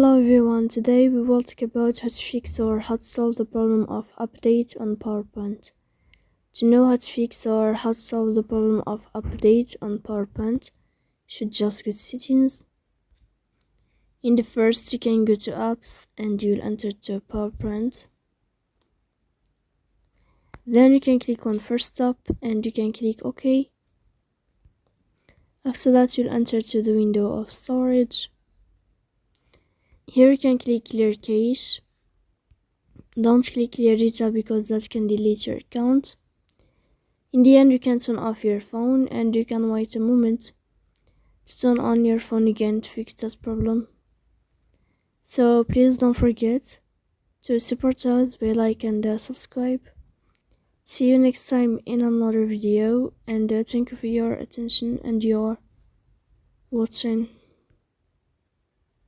Hello everyone, today we will talk about how to fix or how to solve the problem of update on PowerPoint. To know how to fix or how to solve the problem of update on PowerPoint, you should just go to settings. In the first, you can go to apps and you'll enter to PowerPoint. Then you can click on first stop and you can click OK. After that, you'll enter to the window of storage. Here you can click clear cache. Don't click clear data because that can delete your account. In the end, you can turn off your phone and you can wait a moment to turn on your phone again to fix that problem. So please don't forget to support us by like and subscribe. See you next time in another video, and thank you for your attention and your watching.